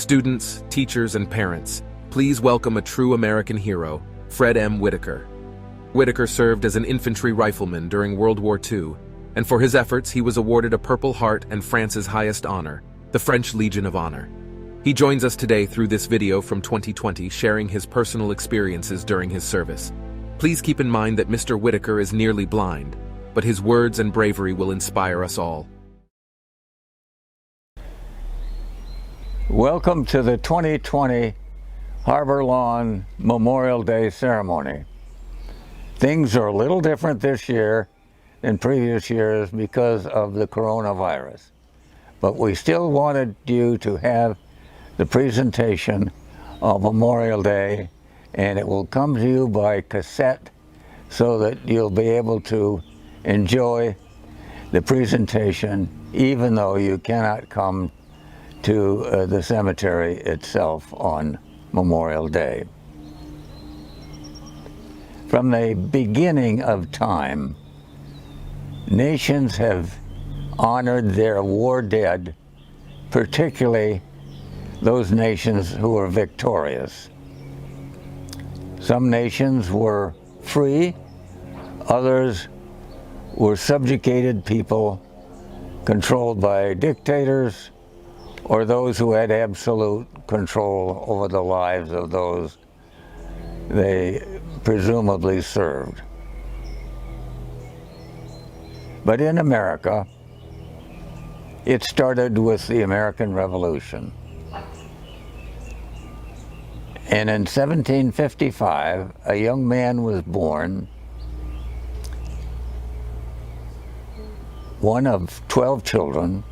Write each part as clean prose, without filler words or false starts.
Students, teachers, and parents, please welcome a true American hero, Fred M. Whitaker. Whitaker served as an infantry rifleman during World War II, and for his efforts he was awarded a Purple Heart and France's highest honor, the French Legion of Honor. He joins us today through this video from 2020, sharing his personal experiences during his service. Please keep in mind that Mr. Whitaker is nearly blind, but his words and bravery will inspire us all. Welcome to the 2020 Harbor Lawn Memorial Day ceremony. Things are a little different this year than previous years because of the coronavirus, but we still wanted you to have the presentation of Memorial Day, and it will come to you by cassette so that you'll be able to enjoy the presentation even though you cannot come to the cemetery itself on Memorial Day. From the beginning of time, nations have honored their war dead, particularly those nations who were victorious. Some nations were free, others were subjugated people controlled by dictators or those who had absolute control over the lives of those they presumably served. But in America, it started with the American Revolution. And in 1755, a young man was born, one of 12 children,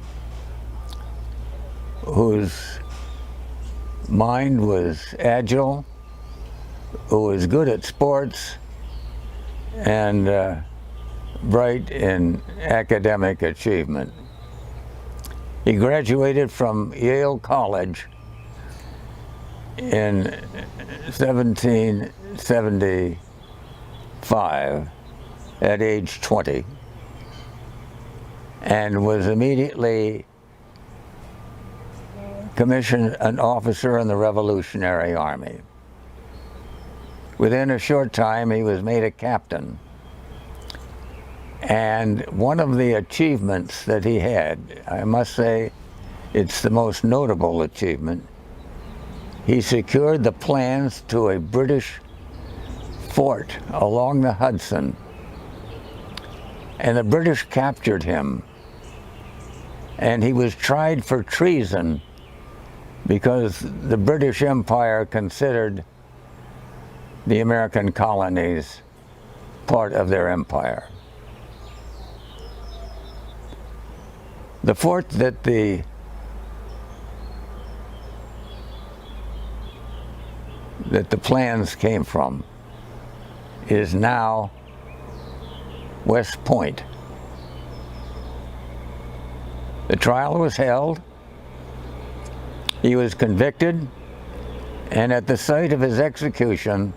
whose mind was agile, who was good at sports, and bright in academic achievement. He graduated from Yale College in 1775 at age 20 and was immediately commissioned an officer in the Revolutionary Army. Within a short time, he was made a captain. And one of the achievements that he had, I must say, it's the most notable achievement, he secured the plans to a British fort along the Hudson, and the British captured him, and he was tried for treason because the British Empire considered the American colonies part of their empire. The fort that the plans came from is now West Point. The trial was held. He was convicted, and at the site of his execution,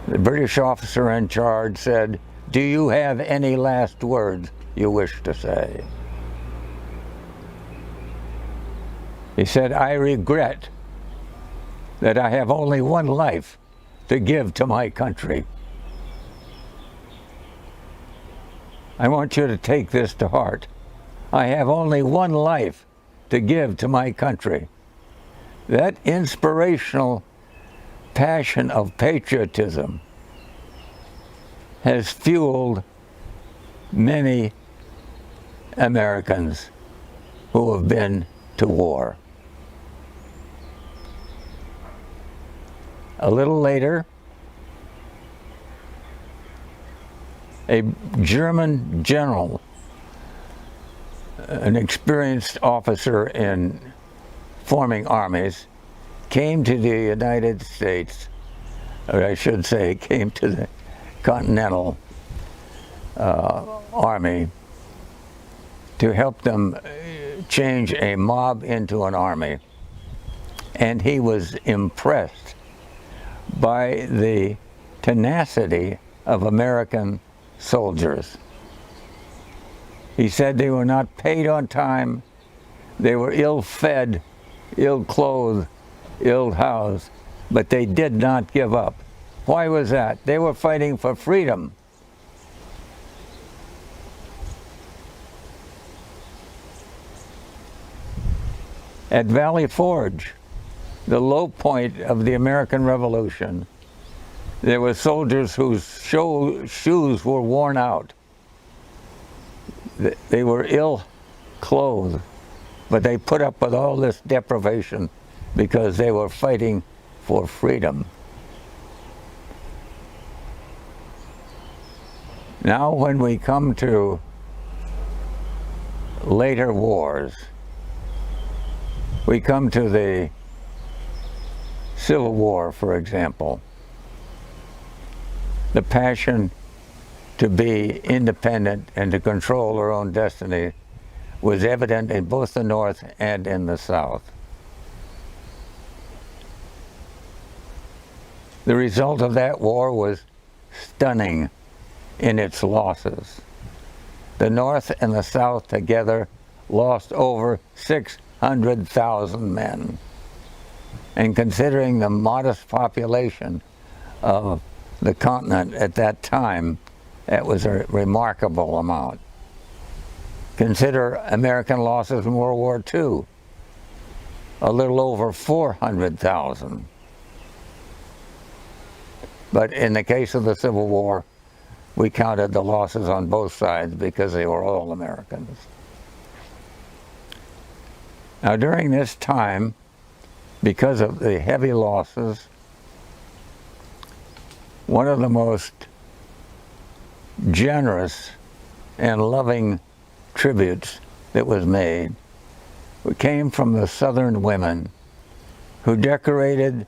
the British officer in charge said, "Do you have any last words you wish to say?" He said, "I regret that I have only one life to give to my country. I want you to take this to heart. I have only one life to give to my country." That inspirational passion of patriotism has fueled many Americans who have been to war. A little later, a German general, an experienced officer in forming armies, came to the United States, or I should say came to the Continental Army to help them change a mob into an army. And he was impressed by the tenacity of American soldiers. He said they were not paid on time, they were ill-fed, ill-clothed, ill-housed, but they did not give up. Why was that? They were fighting for freedom. At Valley Forge, the low point of the American Revolution, there were soldiers whose shoes were worn out. They were ill-clothed, but they put up with all this deprivation because they were fighting for freedom. Now when we come to later wars, we come to the Civil War, for example. The passion to be independent and to control our own destiny was evident in both the North and in the South. The result of that war was stunning in its losses. The North and the South together lost over 600,000 men. And considering the modest population of the continent at that time, that was a remarkable amount. Consider American losses in World War II, a little over 400,000. But in the case of the Civil War, we counted the losses on both sides because they were all Americans. Now during this time, because of the heavy losses, one of the most generous and loving tributes that was made came from the Southern women who decorated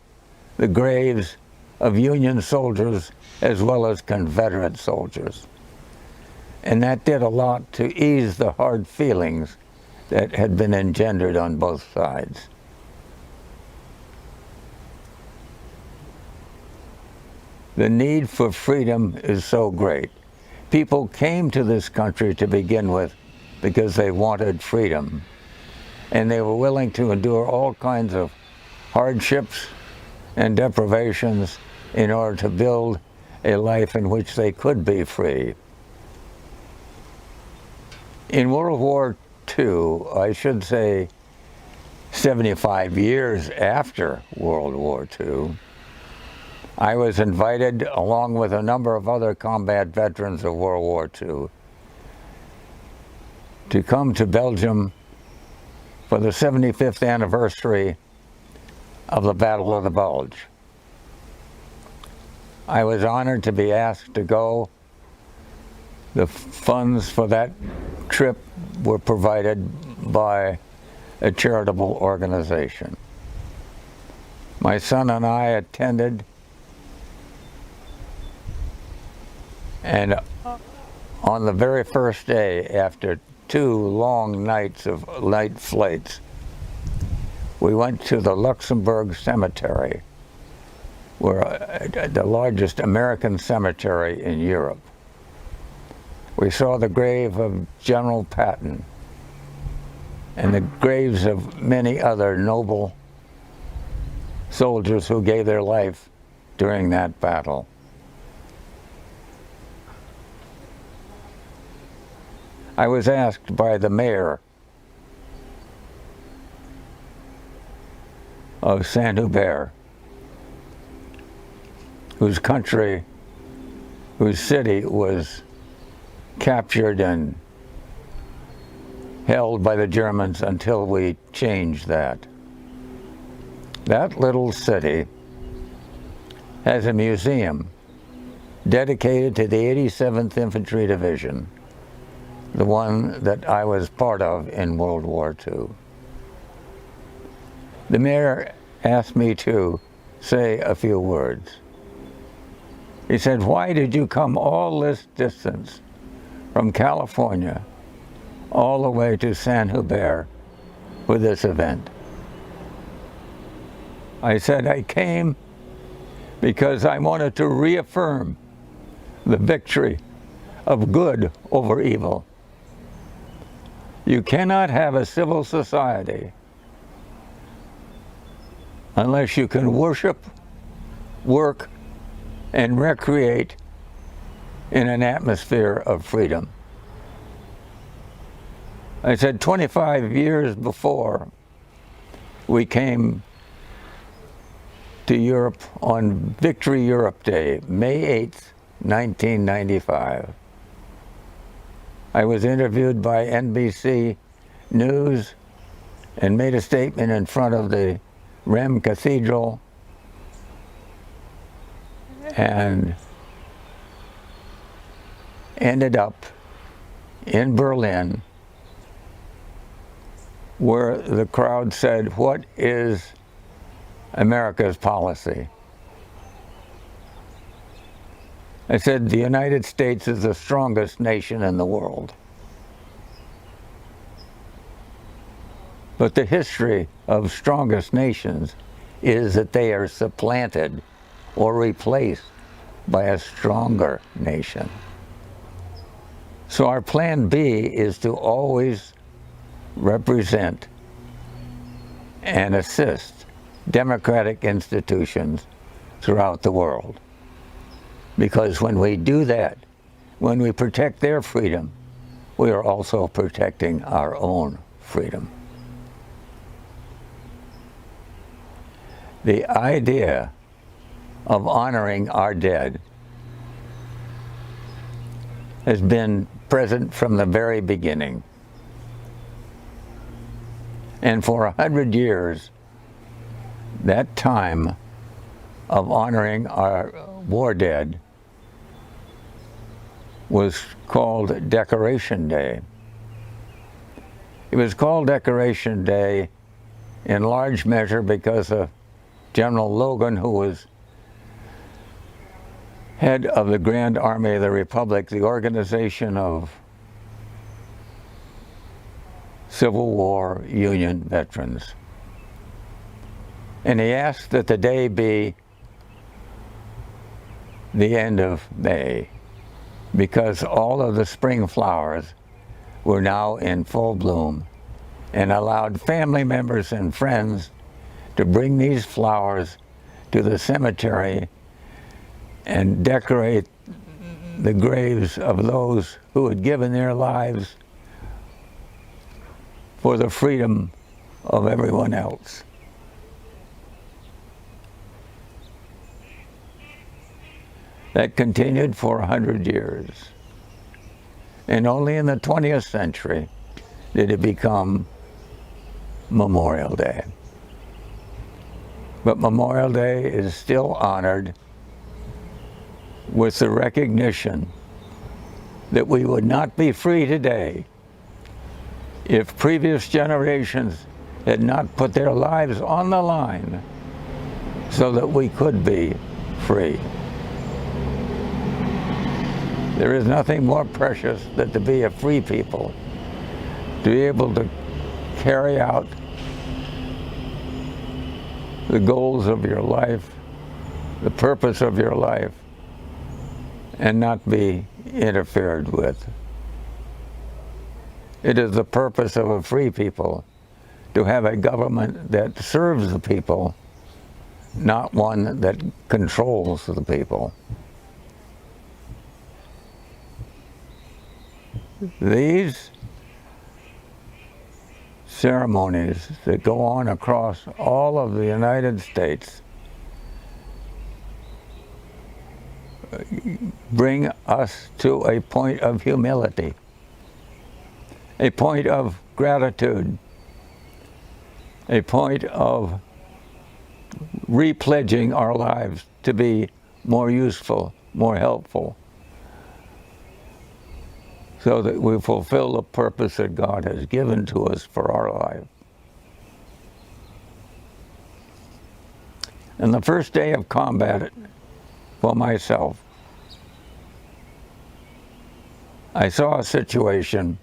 the graves of Union soldiers as well as Confederate soldiers. And that did a lot to ease the hard feelings that had been engendered on both sides. The need for freedom is so great. People came to this country to begin with because they wanted freedom. And they were willing to endure all kinds of hardships and deprivations in order to build a life in which they could be free. In World War II, I should say 75 years after World War II, I was invited, along with a number of other combat veterans of World War II, to come to Belgium for the 75th anniversary of the Battle of the Bulge. I was honored to be asked to go. The funds for that trip were provided by a charitable organization. My son and I attended, and on the very first day, after 2 long nights of night flights, we went to the Luxembourg Cemetery, where the largest American cemetery in Europe. We saw the grave of General Patton and the graves of many other noble soldiers who gave their life during that battle. I was asked by the mayor of Saint-Hubert, whose city was captured and held by the Germans until we changed that. That little city has a museum dedicated to the 87th Infantry Division, the one that I was part of in World War II. The mayor asked me to say a few words. He said, "Why did you come all this distance from California all the way to Saint-Hubert for this event?" I said, "I came because I wanted to reaffirm the victory of good over evil. You cannot have a civil society unless you can worship, work, and recreate in an atmosphere of freedom. I said 25 years before we came to Europe on Victory Europe Day, May 8th, 1995. I was interviewed by NBC News and made a statement in front of the Rheims Cathedral, and ended up in Berlin, where the crowd said, "What is America's policy?" I said, "The United States is the strongest nation in the world." But the history of strongest nations is that they are supplanted or replaced by a stronger nation. So our plan B is to always represent and assist democratic institutions throughout the world. Because when we do that, when we protect their freedom, we are also protecting our own freedom. The idea of honoring our dead has been present from the very beginning. And for 100 years, that time of honoring our war dead was called Decoration Day. It was called Decoration Day in large measure because of General Logan, who was head of the Grand Army of the Republic, the organization of Civil War Union veterans. And he asked that the day be the end of May, because all of the spring flowers were now in full bloom, and allowed family members and friends to bring these flowers to the cemetery and decorate the graves of those who had given their lives for the freedom of everyone else. That continued for 100 years. And only in the 20th century did it become Memorial Day. But Memorial Day is still honored with the recognition that we would not be free today if previous generations had not put their lives on the line so that we could be free. There is nothing more precious than to be a free people, to be able to carry out the goals of your life, the purpose of your life, and not be interfered with. It is the purpose of a free people to have a government that serves the people, not one that controls the people. These ceremonies that go on across all of the United States bring us to a point of humility, a point of gratitude, a point of repledging our lives to be more useful, more helpful, so that we fulfill the purpose that God has given to us for our life. And the first day of combat for myself, I saw a situation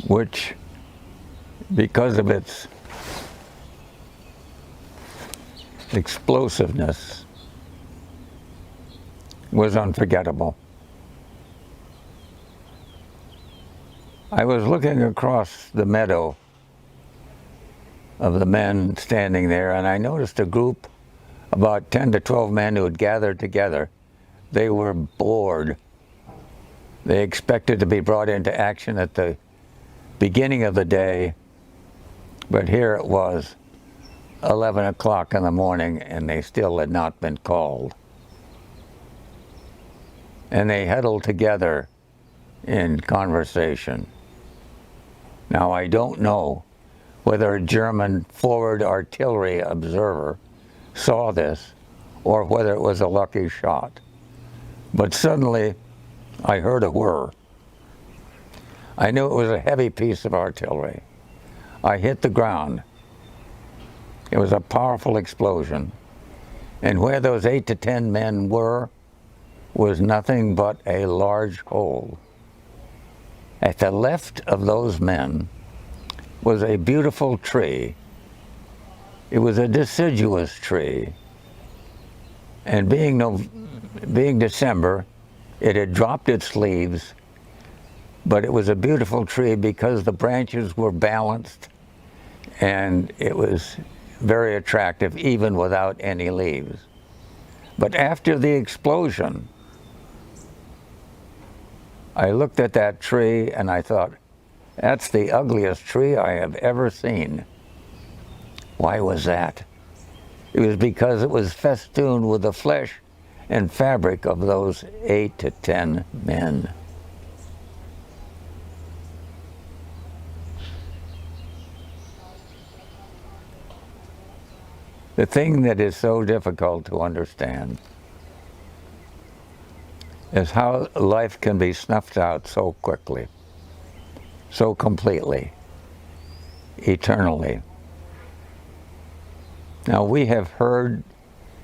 which, because of its explosiveness, was unforgettable. I was looking across the meadow of the men standing there, and I noticed a group, about 10 to 12 men who had gathered together. They were bored. They expected to be brought into action at the beginning of the day, but here it was, 11 o'clock in the morning, and they still had not been called. And they huddled together in conversation. Now, I don't know whether a German forward artillery observer saw this or whether it was a lucky shot. But suddenly, I heard a whir. I knew it was a heavy piece of artillery. I hit the ground. It was a powerful explosion. And where those 8 to 10 men were was nothing but a large hole. At the left of those men was a beautiful tree. It was a deciduous tree. And being December, it had dropped its leaves, but it was a beautiful tree because the branches were balanced and it was very attractive even without any leaves. But after the explosion, I looked at that tree and I thought, that's the ugliest tree I have ever seen. Why was that? It was because it was festooned with the flesh and fabric of those 8 to 10 men. The thing that is so difficult to understand is how life can be snuffed out so quickly, so completely, eternally. Now, we have heard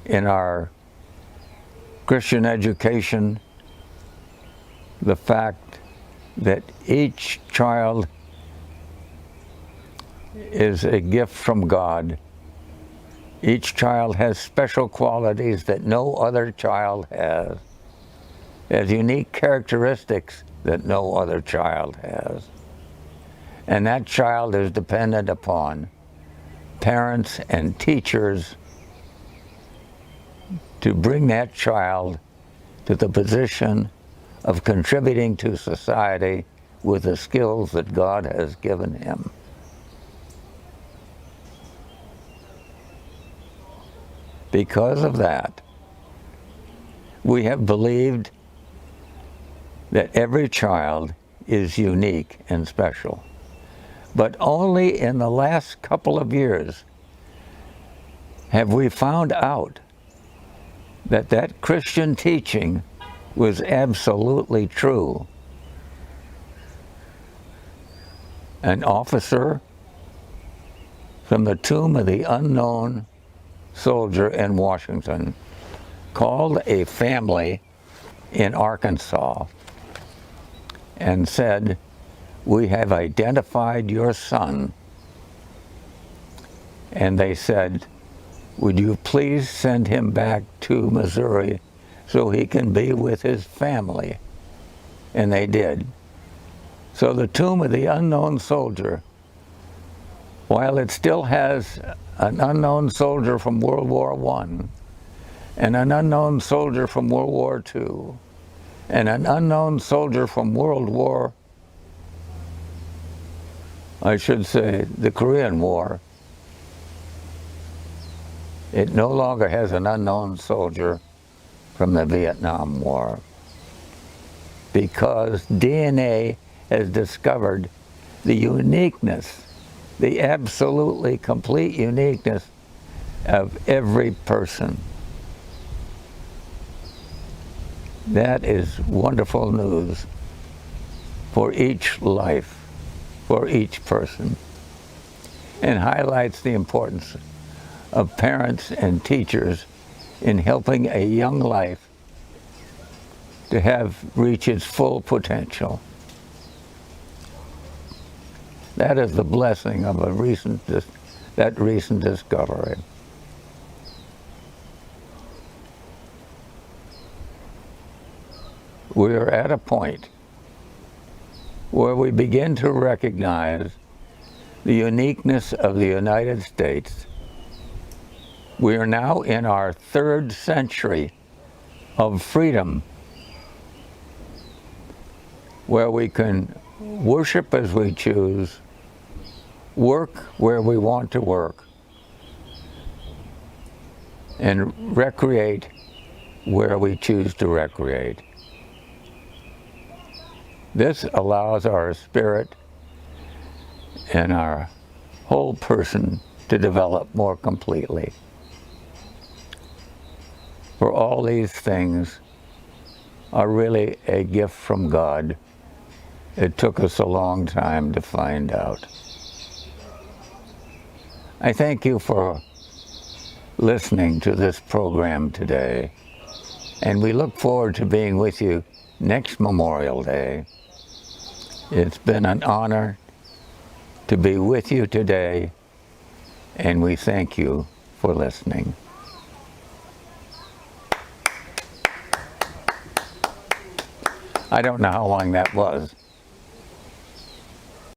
in our Christian education the fact that each child is a gift from God. Each child has special qualities that no other child has unique characteristics that no other child has. And that child is dependent upon parents and teachers to bring that child to the position of contributing to society with the skills that God has given him. Because of that, we have believed that every child is unique and special. But only in the last couple of years have we found out that that Christian teaching was absolutely true. An officer from the tomb of the unknown soldier in Washington called a family in Arkansas and said, "We have identified your son." And they said, "Would you please send him back to Missouri so he can be with his family?" And they did. So the tomb of the unknown soldier, while it still has an unknown soldier from World War I, and an unknown soldier from World War II, and an unknown soldier from the Korean War, it no longer has an unknown soldier from the Vietnam War, because DNA has discovered the uniqueness, the absolutely complete uniqueness of every person. That is wonderful news for each life, for each person, and highlights the importance of parents and teachers in helping a young life to reach its full potential. That is the blessing of that recent discovery. We are at a point where we begin to recognize the uniqueness of the United States. We are now in our 3rd century of freedom, where we can worship as we choose, work where we want to work, and recreate where we choose to recreate. This allows our spirit and our whole person to develop more completely. For all these things are really a gift from God. It took us a long time to find out. I thank you for listening to this program today, and we look forward to being with you next Memorial Day. It's been an honor to be with you today, and we thank you for listening. I don't know how long that was.